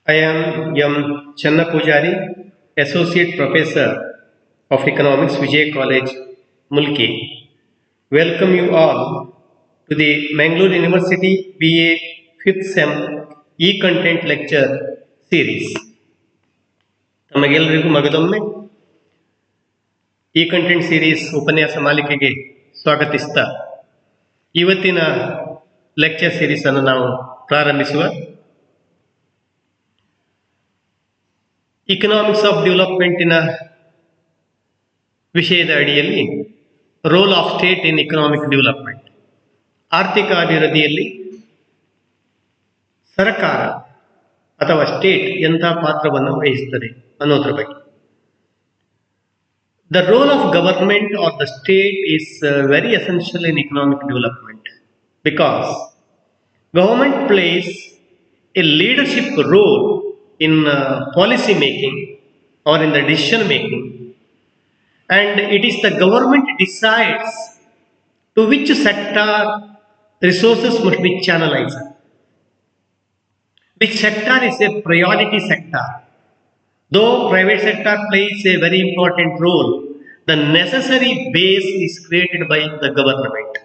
I am M. Channa Pujari, Associate Professor of Economics, Vijay College, Mulki. Welcome you all to the Mangalore University BA 5th SEM E-Content Lecture Series. ತಮಗೆಲ್ಲರಿಗೂ ಮಗದೊಮ್ಮೆ ಈ content series ಉಪನ್ಯಾಸ ಮಾಲಿಕೆಗೆ ಸ್ವಾಗತಿಸ್ತಾ ಇವತ್ತಿನ lecture series ಅನ್ನು ನಾವು ಪ್ರಾರಂಭಿಸುವ. Economics of ಡೆವಲಪ್ಮೆಂಟಿನ ವಿಷಯದ ಅಡಿಯಲ್ಲಿ roll of state in economic development, ಆರ್ಥಿಕ ಅಭಿವೃದ್ಧಿಯಲ್ಲಿ ಸರ್ಕಾರ ಅಥವಾ ಸ್ಟೇಟ್ ಎಂಥ ಪಾತ್ರವನ್ನು ವಹಿಸುತ್ತದೆ ಅನ್ನೋದ್ರ ಬಗ್ಗೆ. The role of government or the state is very essential in economic development because government plays a leadership role in policy making or in the decision making, and it is the government decides to which sector resources must be channelized, which sector is a priority sector. Though private sector plays a very important role, the necessary base is created by the government.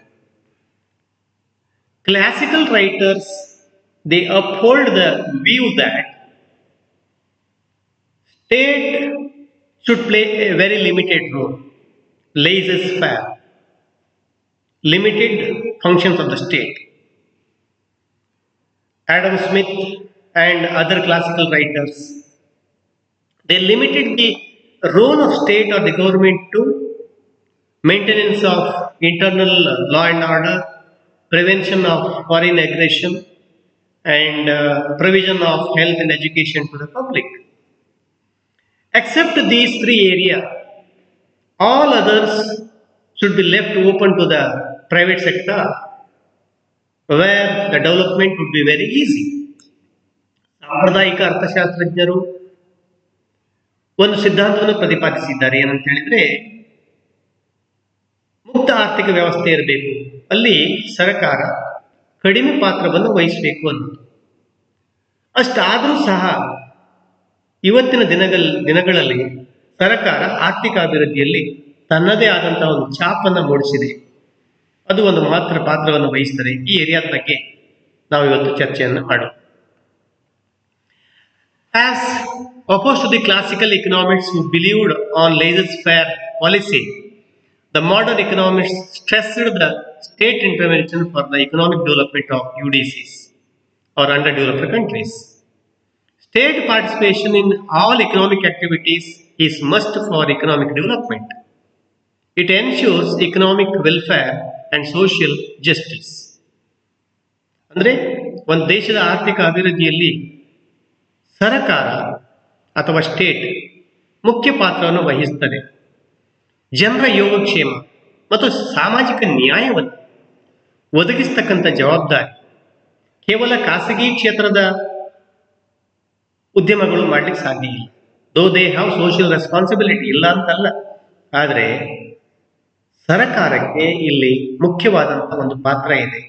Classical writers, they uphold the view that state should play a very limited role, laissez-faire, limited functions of the state. Adam Smith and other classical writers, they limited the role of state or the government to maintenance of internal law and order, prevention of foreign aggression, and provision of health and education to the public. Except these three areas, all others should be left open to the private sector, where the development would be very easy. ಸಾಂಪ್ರದಾಯಿಕ ಅರ್ಥಶಾಸ್ತ್ರಜ್ಞರು ಒಂದು ಸಿದ್ಧಾಂತವನ್ನು ಪ್ರತಿಪಾದಿಸಿದ್ದಾರೆ. ಏನಂತ ಹೇಳಿದ್ರೆ, ಮುಕ್ತ ಆರ್ಥಿಕ ವ್ಯವಸ್ಥೆ ಇರಬೇಕು, ಅಲ್ಲಿ ಸರ್ಕಾರ ಕಡಿಮೆ ಪಾತ್ರವನ್ನು ವಹಿಸಬೇಕು ಅನ್ನೋದು. ಅಷ್ಟಾದರೂ ಸಹ ಇವತ್ತಿನ ದಿನಗಳಲ್ಲಿ ಸರ್ಕಾರ ಆರ್ಥಿಕ ಅಭಿವೃದ್ಧಿಯಲ್ಲಿ ತನ್ನದೇ ಆದಂತಹ ಒಂದು ಛಾಪನ್ನು ಮೂಡಿಸಿದೆ. ಅದು ಒಂದು ಮಾತ್ರ ಪಾತ್ರವನ್ನು ವಹಿಸ್ತದೆ. ಈ ಏರಿಯಾದ ಬಗ್ಗೆ ನಾವು ಇವತ್ತು ಚರ್ಚೆಯನ್ನು ಮಾಡೋಣ. As opposed to the classical economists who believed on laissez-faire policy, the modern economists stressed the state intervention for the economic development of UDCs or underdeveloped countries. State participation in all economic activities is must for economic development. It ensures economic welfare and social justice. ಅಂದರೆ ಒಂದು ದೇಶದ ಆರ್ಥಿಕ ಅಭಿವೃದ್ಧಿಯಲ್ಲಿ ಸರ್ಕಾರ ಅಥವಾ state ಮುಖ್ಯ ಪಾತ್ರವನ್ನು ವಹಿಸುತ್ತದೆ. ಜನರ ಯೋಗಕ್ಷೇಮ ಮತ್ತು ಸಾಮಾಜಿಕ ನ್ಯಾಯವನ್ನು ಒದಗಿಸ್ತಕ್ಕಂಥ ಜವಾಬ್ದಾರಿ ಕೇವಲ ಖಾಸಗಿ ಕ್ಷೇತ್ರದ ಉದ್ಯಮಗಳು ಮಾಡಲಿಕ್ಕೆ ಸಾಧ್ಯ ಇಲ್ಲ. Though they have social responsibility, ಇಲ್ಲ ಅಂತಲ್ಲ, ಆದರೆ ಸರ್ಕಾರಕ್ಕೆ ಇಲ್ಲಿ ಮುಖ್ಯವಾದಂತಹ ಒಂದು ಪಾತ್ರ ಇದೆ.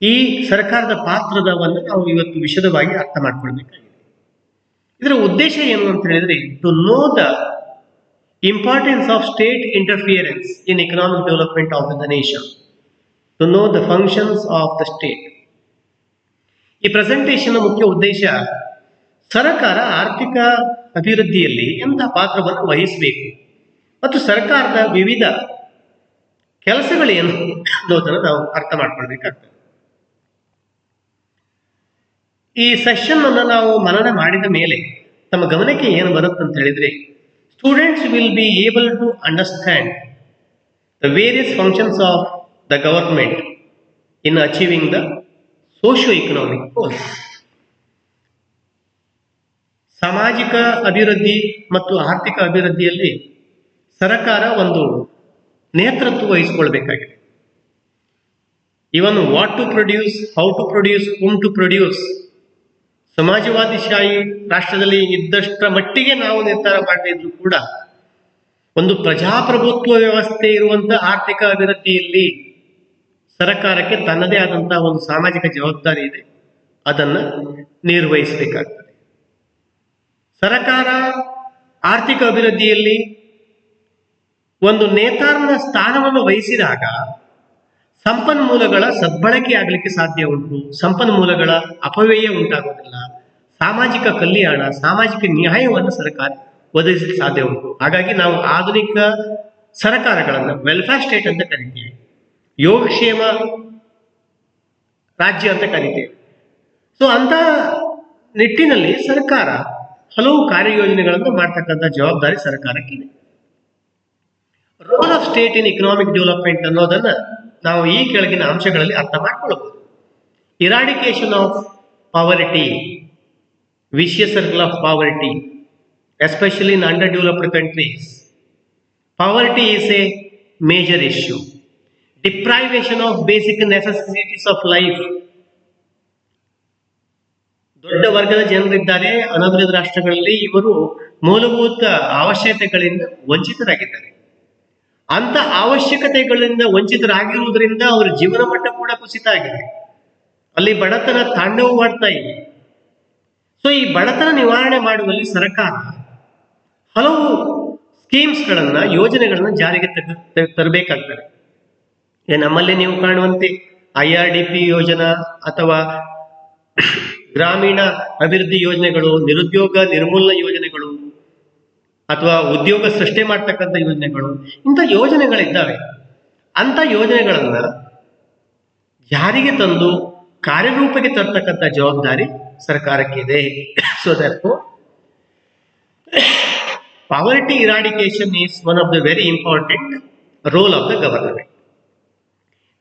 ಈ ಸರ್ಕಾರದ ಪಾತ್ರದವನ್ನು ನಾವು ಇವತ್ತು ವಿಶದವಾಗಿ ಅರ್ಥ ಮಾಡ್ಕೊಳ್ಬೇಕಾಗಿದೆ. ಇದರ ಉದ್ದೇಶ ಏನು ಅಂತ ಹೇಳಿದ್ರೆ, to know the importance of state interference in economic development of the nation, to know the functions of the state. ಈ ಪ್ರೆಸೆಂಟೇಷನ್ ಮುಖ್ಯ ಉದ್ದೇಶ ಸರ್ಕಾರ ಆರ್ಥಿಕ ಅಭಿವೃದ್ಧಿಯಲ್ಲಿ ಎಂಥ ಪಾತ್ರವನ್ನು ವಹಿಸಬೇಕು ಮತ್ತು ಸರ್ಕಾರದ ವಿವಿಧ ಕೆಲಸಗಳೇನು ಅನ್ನೋದನ್ನು ನಾವು ಅರ್ಥ ಮಾಡ್ಕೊಳ್ಬೇಕಾಗ್ತದೆ. ಈ ಸೆಷನ್ ಅನ್ನು ನಾವು ಮನನ ಮಾಡಿದ ಮೇಲೆ ತಮ್ಮ ಗಮನಕ್ಕೆ ಏನು ಬರುತ್ತೆ ಅಂತ ಹೇಳಿದ್ರೆ, students will be able to understand the various functions of the government in achieving the socio economic goals. ಸಾಮಾಜಿಕ ಅಭಿವೃದ್ಧಿ ಮತ್ತು ಆರ್ಥಿಕ ಅಭಿವೃದ್ಧಿಯಲ್ಲಿ ಸರ್ಕಾರ ಒಂದು ನೇತೃತ್ವ ವಹಿಸಿಕೊಳ್ಬೇಕಾಗಿದೆ. Even what to produce, how to produce, whom to produce. ಸಮಾಜವಾದಿಶಾಹಿ ರಾಷ್ಟ್ರದಲ್ಲಿ ಇದ್ದಷ್ಟರ ಮಟ್ಟಿಗೆ ನಾವು ನಿರ್ಧಾರ ಮಾಡಿದ್ರು ಕೂಡ ಒಂದು ಪ್ರಜಾಪ್ರಭುತ್ವ ವ್ಯವಸ್ಥೆ ಇರುವಂತಹ ಆರ್ಥಿಕ ಅಭಿವೃದ್ಧಿಯಲ್ಲಿ ಸರ್ಕಾರಕ್ಕೆ ತನ್ನದೇ ಆದಂತಹ ಒಂದು ಸಾಮಾಜಿಕ ಜವಾಬ್ದಾರಿ ಇದೆ. ಅದನ್ನು ನಿರ್ವಹಿಸಬೇಕಾಗ್ತದೆ. ಸರ್ಕಾರ ಆರ್ಥಿಕ ಅಭಿವೃದ್ಧಿಯಲ್ಲಿ ಒಂದು ನೇತಾರನ ಸ್ಥಾನವನ್ನು ವಹಿಸಿದಾಗ ಸಂಪನ್ಮೂಲಗಳ ಸದ್ಬಳಕೆ ಆಗಲಿಕ್ಕೆ ಸಾಧ್ಯ ಉಂಟು, ಸಂಪನ್ಮೂಲಗಳ ಅಪವ್ಯಯ ಉಂಟಾಗುವುದಿಲ್ಲ, ಸಾಮಾಜಿಕ ಕಲ್ಯಾಣ, ಸಾಮಾಜಿಕ ನ್ಯಾಯವನ್ನು ಸರ್ಕಾರ ಒದಗಿಸಲಿಕ್ಕೆ ಸಾಧ್ಯ ಉಂಟು. ಹಾಗಾಗಿ ನಾವು ಆಧುನಿಕ ಸರ್ಕಾರಗಳನ್ನು ವೆಲ್ಫೇರ್ ಸ್ಟೇಟ್ ಅಂತ ಕರಿತೀವಿ, ಯೋಗಕ್ಷೇಮ ರಾಜ್ಯ ಅಂತ ಕರಿತೇವೆ. ಸೊ ಅಂತ ನಿಟ್ಟಿನಲ್ಲಿ ಸರ್ಕಾರ ಹಲವು ಕಾರ್ಯಯೋಜನೆಗಳನ್ನು ಮಾಡ್ತಕ್ಕಂಥ ಜವಾಬ್ದಾರಿ ಸರ್ಕಾರಕ್ಕಿದೆ. Role of state in economic development ಅನ್ನೋದನ್ನ ನಾವು ಈ ಕೆಳಗಿನ ಅಂಶಗಳಲ್ಲಿ ಅರ್ಥ ಮಾಡ್ಕೊಳ್ಳಬಹುದು. Eradication of poverty, vicious circle of poverty, especially in underdeveloped countries. Poverty is a major issue. Deprivation of basic necessities of life. ದೊಡ್ಡ ವರ್ಗದ ಜನರಿದ್ದಾರೆ ಅನಭಿವೃದ್ಧ ರಾಷ್ಟ್ರಗಳಲ್ಲಿ, ಇವರು ಮೂಲಭೂತ ಅವಶ್ಯಕತೆಗಳಿಂದ ವಂಚಿತರಾಗಿದ್ದಾರೆ. ಅಂತ ಅವಶ್ಯಕತೆಗಳಿಂದ ವಂಚಿತರಾಗಿರುವುದರಿಂದ ಅವರ ಜೀವನ ಮಟ್ಟ ಕೂಡ ಕುಸಿತ ಆಗಿದೆ. ಅಲ್ಲಿ ಬಡತನ ತಾಂಡವವಾಡ್ತಾ ಇದೆ. ಸೊ ಈ ಬಡತನ ನಿವಾರಣೆ ಮಾಡುವಲ್ಲಿ ಸರ್ಕಾರ ಹಲವು ಸ್ಕೀಮ್ಸ್ಗಳನ್ನ, ಯೋಜನೆಗಳನ್ನ ಜಾರಿಗೆ ತರಬೇಕಾಗ್ತದೆ. ನಮ್ಮಲ್ಲಿ ನೀವು ಕಾಣುವಂತೆ IRDP ಯೋಜನಾ ಅಥವಾ ಗ್ರಾಮೀಣ ಅಭಿವೃದ್ಧಿ ಯೋಜನೆಗಳು, ನಿರುದ್ಯೋಗ ನಿರ್ಮೂಲನಾ ಯೋಜನೆಗಳು ಅಥವಾ ಉದ್ಯೋಗ ಸೃಷ್ಟಿ ಮಾಡ್ತಕ್ಕಂಥ ಯೋಜನೆಗಳು, ಇಂಥ ಯೋಜನೆಗಳಿದ್ದಾವೆ. ಅಂತ ಯೋಜನೆಗಳನ್ನ ಜಾರಿಗೆ ತಂದು ಕಾರ್ಯರೂಪಕ್ಕೆ ತರ್ತಕ್ಕಂಥ ಜವಾಬ್ದಾರಿ ಸರ್ಕಾರಕ್ಕಿದೆ. So therefore poverty eradication is one of the very important role of the government.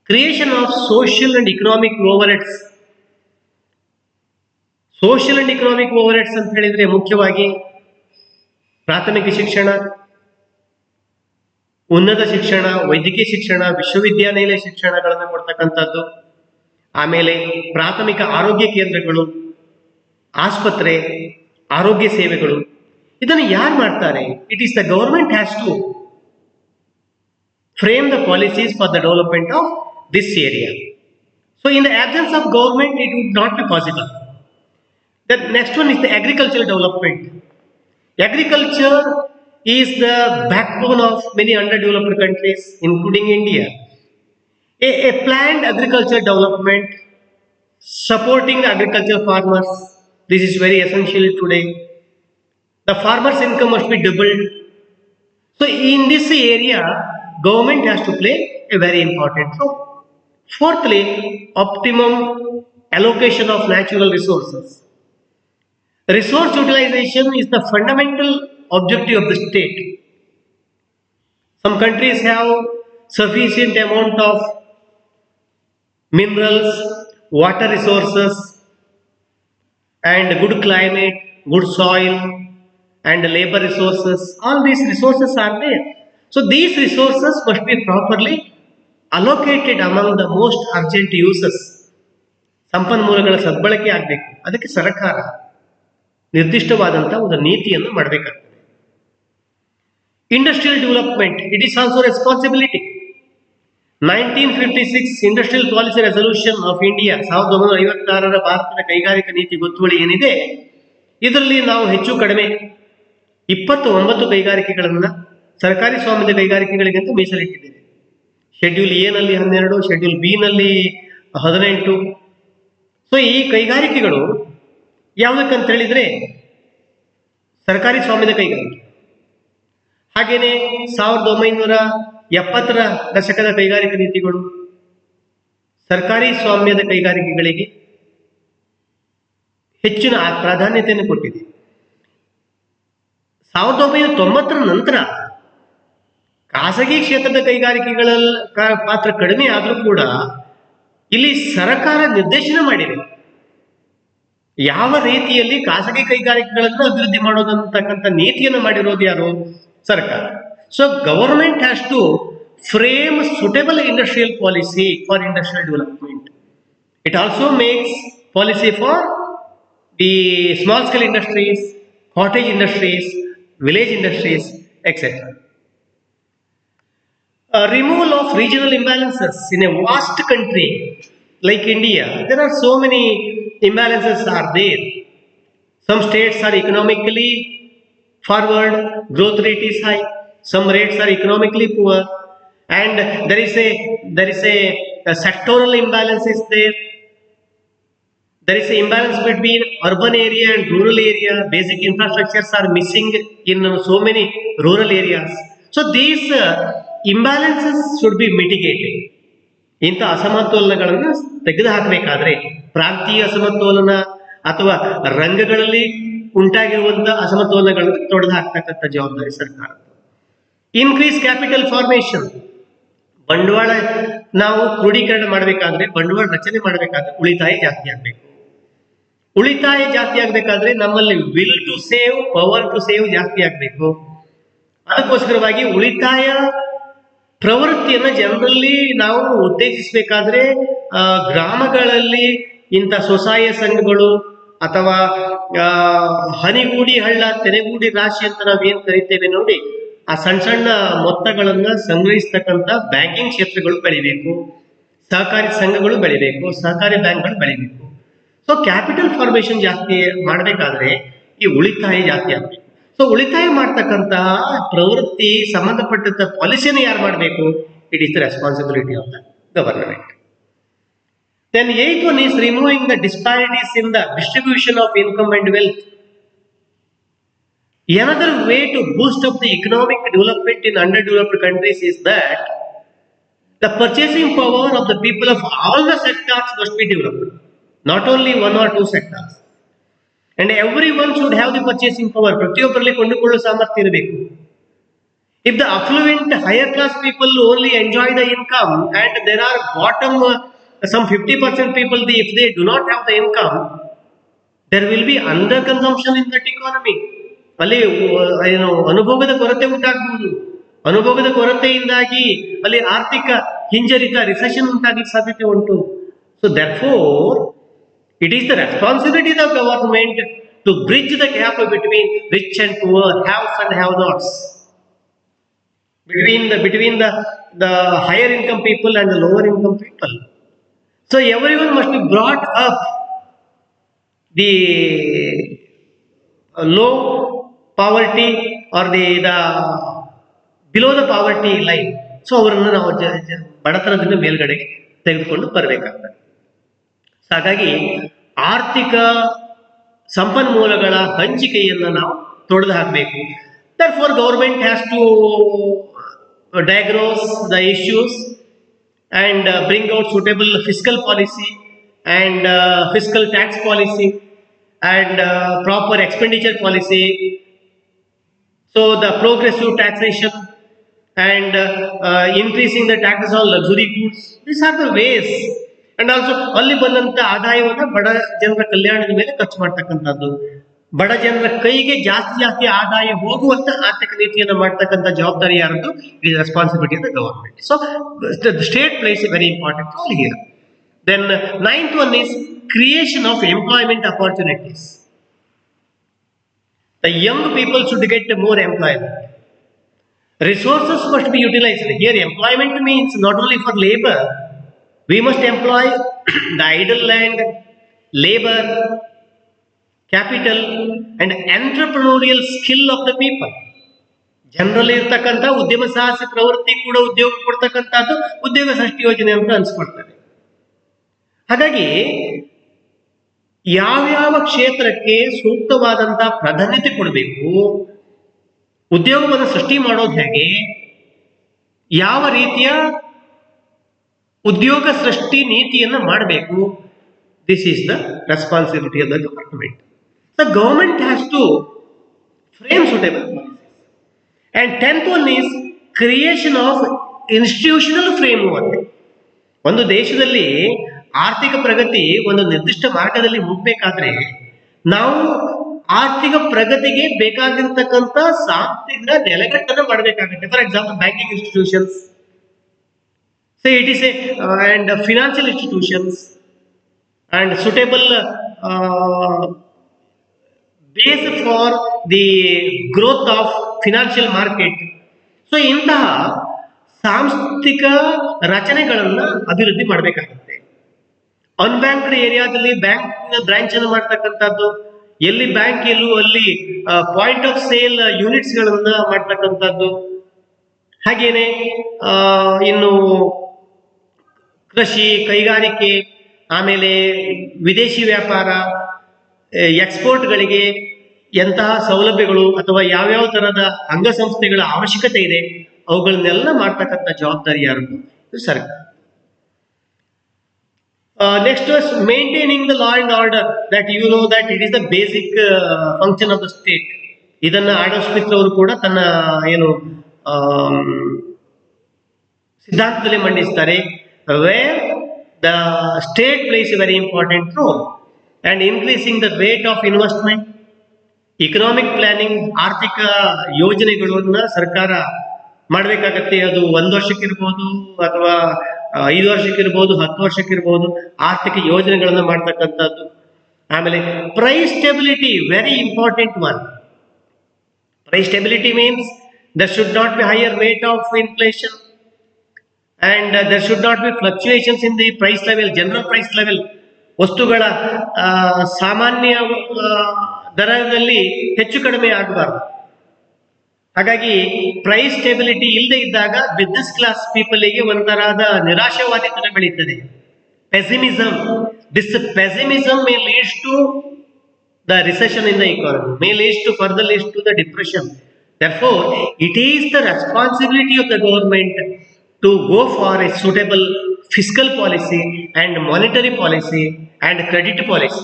Creation of social and economic overheads. Social and economic overheads ಅಂತ ಹೇಳಿದ್ರೆ ಮುಖ್ಯವಾಗಿ ಪ್ರಾಥಮಿಕ ಶಿಕ್ಷಣ, ಉನ್ನತ ಶಿಕ್ಷಣ, ವೈದ್ಯಕೀಯ ಶಿಕ್ಷಣ, ವಿಶ್ವವಿದ್ಯಾನಿಲಯ ಶಿಕ್ಷಣಗಳನ್ನು ಕೊಡ್ತಕ್ಕಂಥದ್ದು, ಆಮೇಲೆ ಪ್ರಾಥಮಿಕ ಆರೋಗ್ಯ ಕೇಂದ್ರಗಳು, ಆಸ್ಪತ್ರೆ, ಆರೋಗ್ಯ ಸೇವೆಗಳು. ಇದನ್ನು ಯಾರು ಮಾಡ್ತಾರೆ? It is the government has to frame the policies for the development of this area. So in the absence of government it would not be possible. The next one is the agricultural development. Agriculture is the backbone of many underdeveloped countries, including India. A planned agricultural development, supporting the agricultural farmers, this is very essential today. The farmers' income must be doubled. So in this area, government has to play a very important role. Fourthly, optimum allocation of natural resources. Resource utilization is the fundamental objective of the state. Some countries have sufficient amount of minerals, water resources, and good climate, good soil, and labor resources. All these resources are there. So these resources must be properly allocated among the most urgent uses. ಸಂಪನ್ಮೂಲಗಳ ಸದ್ಬಳಕೆ ಆಗಬೇಕು. ಅದಕ್ಕೆ ಸರ್ಕಾರ ನಿರ್ದಿಷ್ಟವಾದಂತಹ ಒಂದು ನೀತಿಯನ್ನು ಮಾಡಬೇಕಾಗ್ತದೆ. Industrial development, it is also responsibility. 1956 industrial policy resolution of India, 1956ರ ಭಾರತದ ಕೈಗಾರಿಕಾ ನೀತಿ ಗೊತ್ತುವಳಿ ಏನಿದೆ, ಇದರಲ್ಲಿ ನಾವು ಹೆಚ್ಚು ಕಡಿಮೆ 29 ಕೈಗಾರಿಕೆಗಳನ್ನ ಸರ್ಕಾರಿ ಸ್ವಾಮ್ಯದ ಕೈಗಾರಿಕೆಗಳಿಗಂತ ಮೀಸಲಿಟ್ಟಿದ್ದೇವೆ. ಶೆಡ್ಯೂಲ್ ಎ ನಲ್ಲಿ 12, ಶೆಡ್ಯೂಲ್ ಬಿ ನಲ್ಲಿ 18. ಸೊ ಈ ಕೈಗಾರಿಕೆಗಳು ಯಾವುದಕ್ಕಂತ ಹೇಳಿದ್ರೆ ಸರ್ಕಾರಿ ಸ್ವಾಮ್ಯದ ಕೈಗಾರಿಕೆ. ಹಾಗೇನೆ 1970ರ ದಶಕದ ಕೈಗಾರಿಕಾ ನೀತಿಗಳು ಸರ್ಕಾರಿ ಸ್ವಾಮ್ಯದ ಕೈಗಾರಿಕೆಗಳಿಗೆ ಹೆಚ್ಚಿನ ಪ್ರಾಧಾನ್ಯತೆಯನ್ನು ಕೊಟ್ಟಿದೆ. 1990ರ ನಂತರ ಖಾಸಗಿ ಕ್ಷೇತ್ರದ ಕೈಗಾರಿಕೆಗಳ ಪಾತ್ರ ಕಡಿಮೆ ಆದರೂ ಕೂಡ ಇಲ್ಲಿ ಸರ್ಕಾರ ನಿರ್ದೇಶನ ಮಾಡಿದೆ ಯಾವ ರೀತಿಯಲ್ಲಿ ಖಾಸಗಿ ಕೈಗಾರಿಕೆಗಳನ್ನು ಅಭಿವೃದ್ಧಿ ಮಾಡೋದಂತಕ್ಕಂಥ ನೀತಿಯನ್ನು ಮಾಡಿರೋದು ಯಾರು? ಸರ್ಕಾರ. So government has to frame suitable industrial policy for industrial development. It also makes policy for the small scale industries, cottage industries, village industries, etc. Removal of regional imbalances. In a vast country like India, there are so many imbalances are there. Some states are economically forward, growth rate is high. Some rates are economically poor, and there is a sectoral imbalance is there. There is an imbalance between urban area and rural area. Basic infrastructures are missing in so many rural areas. So these imbalances should be mitigated. ಇಂಥ ಅಸಮತೋಲನಗಳನ್ನು ತೆಗೆದುಹಾಕಬೇಕಾದ್ರೆ ಪ್ರಾಂತೀಯ ಅಸಮತೋಲನ ಅಥವಾ ರಂಗಗಳಲ್ಲಿ ಉಂಟಾಗಿರುವಂತಹ ಅಸಮತೋಲನಗಳನ್ನು ತೊಡೆದು ಹಾಕ್ತಕ್ಕಂಥ ಜವಾಬ್ದಾರಿ ಸರ್ಕಾರ. Increase capital formation, ಬಂಡವಾಳ ನಾವು ಕ್ರೋಢೀಕರಣ ಮಾಡಬೇಕಾದ್ರೆ, ಬಂಡವಾಳ ರಚನೆ ಮಾಡಬೇಕಾದ್ರೆ ಉಳಿತಾಯ ಜಾಸ್ತಿ ಆಗಬೇಕು. ಉಳಿತಾಯ ಜಾಸ್ತಿ ಆಗ್ಬೇಕಾದ್ರೆ ನಮ್ಮಲ್ಲಿ will to save, power to save ಜಾಸ್ತಿ ಆಗಬೇಕು. ಅದಕ್ಕೋಸ್ಕರವಾಗಿ ಉಳಿತಾಯ ಪ್ರವೃತ್ತಿಯನ್ನ ಜನರಲ್ಲಿ ನಾವು ಉತ್ತೇಜಿಸಬೇಕಾದ್ರೆ ಗ್ರಾಮಗಳಲ್ಲಿ ಇಂಥ ಸ್ವಸಹಾಯ ಸಂಘಗಳು ಅಥವಾ ಹನಿಗೂಡಿ ಹಳ್ಳ ತೆನೆಗೂಡಿ ರಾಶಿ ಅಂತ ನಾವೇನ್ ಕರಿತೇವೆ ನೋಡಿ, ಆ ಸಣ್ಣ ಸಣ್ಣ ಮೊತ್ತಗಳನ್ನ ಸಂಗ್ರಹಿಸ್ತಕ್ಕಂಥ ಬ್ಯಾಂಕಿಂಗ್ ಕ್ಷೇತ್ರಗಳು ಬೆಳಿಬೇಕು, ಸಹಕಾರಿ ಸಂಘಗಳು ಬೆಳಿಬೇಕು, ಸಹಕಾರಿ ಬ್ಯಾಂಕ್ಗಳು ಬೆಳಿಬೇಕು. ಸೊ ಕ್ಯಾಪಿಟಲ್ ಫಾರ್ಮೇಶನ್ ಜಾಸ್ತಿ ಮಾಡಬೇಕಾದ್ರೆ ಈ ಉಳಿತಾಯ ಜಾಸ್ತಿ ಆಗಬೇಕು. ಸೊ ಉಳಿತಾಯ ಮಾಡ್ತಕ್ಕಂತಹ ಪ್ರವೃತ್ತಿ ಸಂಬಂಧಪಟ್ಟಂತ ಪಾಲಿಸಿಯನ್ನು ಯಾರು ಮಾಡಬೇಕು? It is the responsibility of the government. Then eighth one is removing the disparities in the distribution of income and wealth. Another way to boost up the economic development in underdeveloped countries is that the purchasing power of the people of all the sectors must be developed, not only one or two sectors. And everyone should have the purchasing power. ಪ್ರತಿಯೊಬ್ಬರಲ್ಲಿ ಕೊಂಡುಕೊಳ್ಳುವ ಸಾಮರ್ಥ್ಯ ಇರಬೇಕು. If the affluent higher class people only enjoy the income and there are bottom some 50% people, if they do not have the income, there will be under consumption in that economy. ಅಲ್ಲಿ ಏನು ಅನುಭೋಗದ ಕೊರತೆ ಉಂಟಾಗಬಹುದು. ಅನುಭೋಗದ ಕೊರತೆಯಿಂದಾಗಿ ಅಲ್ಲಿ ಆರ್ಥಿಕ ಹಿಂಜರಿತ, recession ಉಂಟಾಗಲಿಕ್ಕೆ ಸಾಧ್ಯತೆ ಉಂಟು. So therefore it is the responsibility of the government to bridge the gap between rich and poor, haves and have-nots, between the higher income people and the lower income people. So everyone must be brought up. The low poverty or the below the poverty line. So ಅವರನ್ನು ನಾವು ಬಡತನದಿಂದ ಮೇಲ್ಗಡೆಗೆ ತೆಗೆದುಕೊಂಡು ಬರಬೇಕಾಗ್ತದೆ. ಹಾಗಾಗಿ ಆರ್ಥಿಕ ಸಂಪನ್ಮೂಲಗಳ ಹಂಚಿಕೆಯನ್ನು ನಾವು ತೊಡೆದು ಹಾಕಬೇಕು. Therefore government has to diagnose the issues and bring out suitable fiscal policy and fiscal tax policy and proper expenditure policy. So the progressive taxation and increasing the taxes on luxury goods, these are the ways. And also ಅಲ್ಲಿ ಬಂದಂತ ಆದಾಯವನ್ನ ಬಡ ಜನರ ಕಲ್ಯಾಣದ ಮೇಲೆ ಖರ್ಚು ಮಾಡ್ತಕ್ಕಂಥದ್ದು, ಬಡ ಜನರ ಕೈಗೆ ಜಾಸ್ತಿ ಆದಾಯ ಹೋಗುವಂತ ಆರ್ಥಿಕ ನೀತಿಯನ್ನು ಮಾಡ್ತಕ್ಕಂಥ ಜವಾಬ್ದಾರಿ ಯಾರದ್ದು? It is responsibility of the government. So the state plays a very important roll here. Then ninth one is creation of employment opportunities. The young people should get more employment. Resources must be utilized. Here employment means not only for labor. We must employ the idle land, labor, capital and entrepreneurial skill of the people. ಜನರಲ್ಲಿ ಇರ್ತಕ್ಕಂಥ ಉದ್ಯಮ ಸಾಹಸ ಪ್ರವೃತ್ತಿ ಕೂಡ ಉದ್ಯೋಗ ಕೊಡ್ತಕ್ಕಂಥದ್ದು ಉದ್ಯೋಗ ಸೃಷ್ಟಿ ಯೋಜನೆ ಅಂತ ಅನ್ಸ್ಕೊಳ್ತಾರೆ. ಹಾಗಾಗಿ ಯಾವ್ಯಾವ ಕ್ಷೇತ್ರಕ್ಕೆ ಸೂಕ್ತವಾದಂತಹ ಪ್ರಾಧಾನ್ಯತೆ ಕೊಡಬೇಕು, ಉದ್ಯೋಗವನ್ನು ಸೃಷ್ಟಿ ಮಾಡೋದು ಹೇಗೆ, ಯಾವ ರೀತಿಯ ಉದ್ಯೋಗ ಸೃಷ್ಟಿ ನೀತಿಯನ್ನು ಮಾಡಬೇಕು, this is the responsibility of the government. The government has to frame suitable policies. And 10th one is creation of institutional framework. ಒಂದು ದೇಶದಲ್ಲಿ ಆರ್ಥಿಕ ಪ್ರಗತಿ ಒಂದು ನಿರ್ದಿಷ್ಟ ಮಾರ್ಗದಲ್ಲಿ ಹೋಗ್ಬೇಕಾದ್ರೆ ನಾವು ಆರ್ಥಿಕ ಪ್ರಗತಿಗೆ ಬೇಕಾಗಿರ್ತಕ್ಕಂಥ ಸಾಂಸ್ಥಿಕ ನೆಲೆಗಟ್ಟನ್ನು ಮಾಡಬೇಕಾಗುತ್ತೆ. For example banking institutions, say it is and financial institutions and suitable base for the growth of financial market. So ಇಂತಹ ಸಾಂಸ್ಥಿಕ ರಚನೆಗಳನ್ನ ಅಭಿವೃದ್ಧಿ ಮಾಡಬೇಕಾಗುತ್ತೆ. ಅನ್ಬ್ಯಾಂಕ್ಡ್ ಏರಿಯಾದಲ್ಲಿ ಬ್ಯಾಂಕ್ ಬ್ರಾಂಚ್ ಅನ್ನು ಮಾಡ್ತಕ್ಕಂಥದ್ದು, ಎಲ್ಲಿ ಬ್ಯಾಂಕ್ ಇಲ್ಲೂ ಅಲ್ಲಿ ಪಾಯಿಂಟ್ ಆಫ್ ಸೇಲ್ ಯೂನಿಟ್ಸ್ ಗಳನ್ನ ಮಾಡ್ತಕ್ಕಂಥದ್ದು. ಹಾಗೇನೆ ಇನ್ನು ಕೃಷಿ, ಕೈಗಾರಿಕೆ, ಆಮೇಲೆ ವಿದೇಶಿ ವ್ಯಾಪಾರ, ಎಕ್ಸ್ಪೋರ್ಟ್ಗಳಿಗೆ ಎಂತಹ ಸೌಲಭ್ಯಗಳು ಅಥವಾ ಯಾವ್ಯಾವ ತರಹದ ಅಂಗಸಂಸ್ಥೆಗಳ ಅವಶ್ಯಕತೆ ಇದೆ ಅವುಗಳನ್ನೆಲ್ಲ ಮಾಡ್ತಕ್ಕಂಥ ಜವಾಬ್ದಾರಿ ಯಾರದು? ಸರ್ಕಾರ. Next was maintaining the law and order, that you know that it is the basic function of the state. ಇದನ್ನ ಆಡಮ್ ಸ್ಮಿತ್ ಅವರು ಕೂಡ ತನ್ನ ಏನು ಸಿದ್ಧಾಂತದಲ್ಲಿ ಮಂಡಿಸ್ತಾರೆ. Where the state plays a very important role and increasing the rate of investment, economic planning, ಆರ್ಥಿಕ ಯೋಜನೆಗಳನ್ನ ಸರ್ಕಾರ ಮಾಡಬೇಕಾಗತ್ತೆ. ಅದು 1 ವರ್ಷಕ್ಕಿರ್ಬೋದು ಅಥವಾ 5 ವರ್ಷಕ್ಕಿರ್ಬೋದು, 10 ವರ್ಷಕ್ಕಿರ್ಬೋದು, ಆರ್ಥಿಕ ಯೋಜನೆಗಳನ್ನ ಮಾಡ್ತಕ್ಕಂಥದ್ದು. ಆಮೇಲೆ price stability, very important one. Price stability means there should not be higher rate of inflation and there should not be fluctuations in the price level, general price level. ವಸ್ತುಗಳ ಸಾಮಾನ್ಯ ದರದಲ್ಲಿ ಹೆಚ್ಚು ಕಡಿಮೆ ಆಗಬಾರ್ದು. ಹಾಗಾಗಿ ಪ್ರೈಸ್ ಸ್ಟೆಬಿಲಿಟಿ ಇಲ್ಲದೆ ಇದ್ದಾಗ business class ಪೀಪಲ್ಗೆ ಒಂಥರದ ನಿರಾಶಾವಾದಿತನ ಬೆಳೀತದೆ. Pessimism, this pessimism may leads to the recession in the economy, may leads to further leads to the depression. Therefore, it is the responsibility of the government to go for a suitable fiscal policy and monetary policy and credit policy.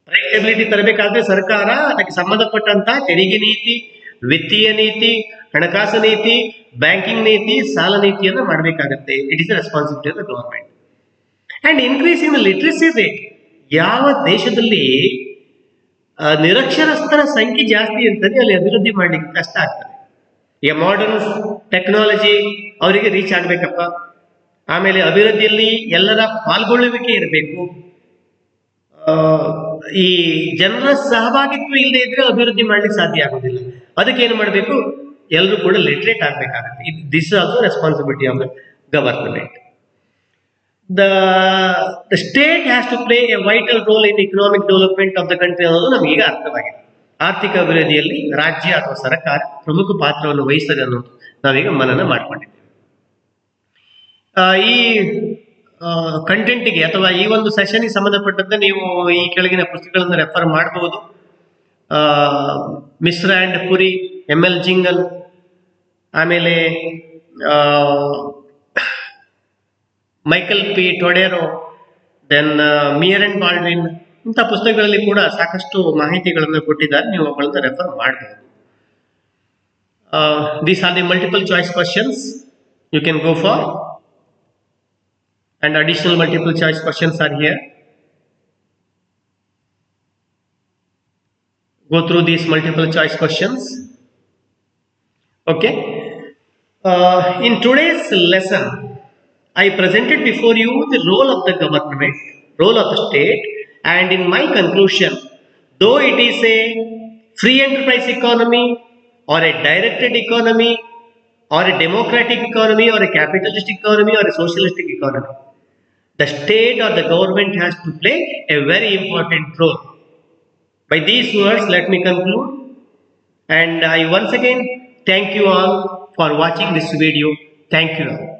Price stability ತರಬೇಕಾದ್ರೆ ಸರ್ಕಾರ ಅದಕ್ಕೆ ಸಂಬಂಧಪಟ್ಟಂತಹ ತೆರಿಗೆ ನೀತಿ, ವಿತ್ತೀಯ ನೀತಿ, ಹಣಕಾಸು ನೀತಿ, ಬ್ಯಾಂಕಿಂಗ್ ನೀತಿ, ಸಾಲ ನೀತಿಯನ್ನು ಮಾಡಬೇಕಾಗತ್ತೆ. It is the responsibility of the government. And increasing the literacy rate. ಯಾವ ದೇಶದಲ್ಲಿ ನಿರಕ್ಷರಸ್ಥರ ಸಂಖ್ಯೆ ಜಾಸ್ತಿ ಇರ್ತದೆ ಅಲ್ಲಿ ಅಭಿವೃದ್ಧಿ ಮಾಡ್ಲಿಕ್ಕೆ ಕಷ್ಟ ಆಗ್ತದೆ. ಈಗ ಮಾಡರ್ನ್ ಟೆಕ್ನಾಲಜಿ ಅವರಿಗೆ ರೀಚ್ ಆಗ್ಬೇಕಪ್ಪ. ಆಮೇಲೆ ಅಭಿವೃದ್ಧಿಯಲ್ಲಿ ಎಲ್ಲರ ಪಾಲ್ಗೊಳ್ಳುವಿಕೆ ಇರಬೇಕು. ಈ ಜನರ ಸಹಭಾಗಿತ್ವ ಇಲ್ಲದೆ ಇದ್ರೆ ಅಭಿವೃದ್ಧಿ ಮಾಡ್ಲಿಕ್ಕೆ ಸಾಧ್ಯ ಆಗೋದಿಲ್ಲ. ಅದಕ್ಕೆ ಏನು ಮಾಡಬೇಕು? ಎಲ್ಲರೂ ಕೂಡ ಲಿಟ್ರೇಟ್ ಆಗ್ಬೇಕಾಗತ್ತೆ. This also responsibility of the government. The state has to play a vital role in economic development of the country ಅನ್ನೋದು ನಮಗೀಗ ಅರ್ಥವಾಗಿದೆ. ಆರ್ಥಿಕ ಅಭಿವೃದ್ಧಿಯಲ್ಲಿ ರಾಜ್ಯ ಅಥವಾ ಸರ್ಕಾರ ಪ್ರಮುಖ ಪಾತ್ರವನ್ನು ವಹಿಸ್ತದೆ ಅನ್ನೋದು ನಾವೀಗ ಮನನ ಮಾಡ್ಕೊಂಡಿದ್ದೇವೆ. ಈ ಕಂಟೆಂಟ್ಗೆ ಅಥವಾ ಈ ಒಂದು ಸೆಷನ್ಗೆ ಸಂಬಂಧಪಟ್ಟಂತೆ ನೀವು ಈ ಕೆಳಗಿನ ಪುಸ್ತಕಗಳನ್ನು ರೆಫರ್ ಮಾಡಬಹುದು. ಮಿಶ್ರಾ ಅಂಡ್ ಪುರಿ, ML ಜಿಂಗಲ್, ಆಮೇಲೆ Michael P Todaro, then Meier and Baldwin, ಇಂಥ ಪುಸ್ತಕಗಳಲ್ಲಿ ಕೂಡ ಸಾಕಷ್ಟು ಮಾಹಿತಿಗಳನ್ನು ಕೊಟ್ಟಿದ್ದಾರೆ. ನೀವು ಅವುಗಳನ್ನು ರೆಫರ್ ಮಾಡಬಹುದು. These are the multiple choice questions you can go for, and additional multiple choice questions are here. Go through these multiple choice questions. Okay. In today's lesson, I presented before you the role of the government, role of the state, and in my conclusion, though it is a free enterprise economy or a directed economy or a democratic economy or a capitalist economy or a socialistic economy, the state or the government has to play a very important role. By these words, let me conclude, and I once again thank you all for watching this video. Thank you all.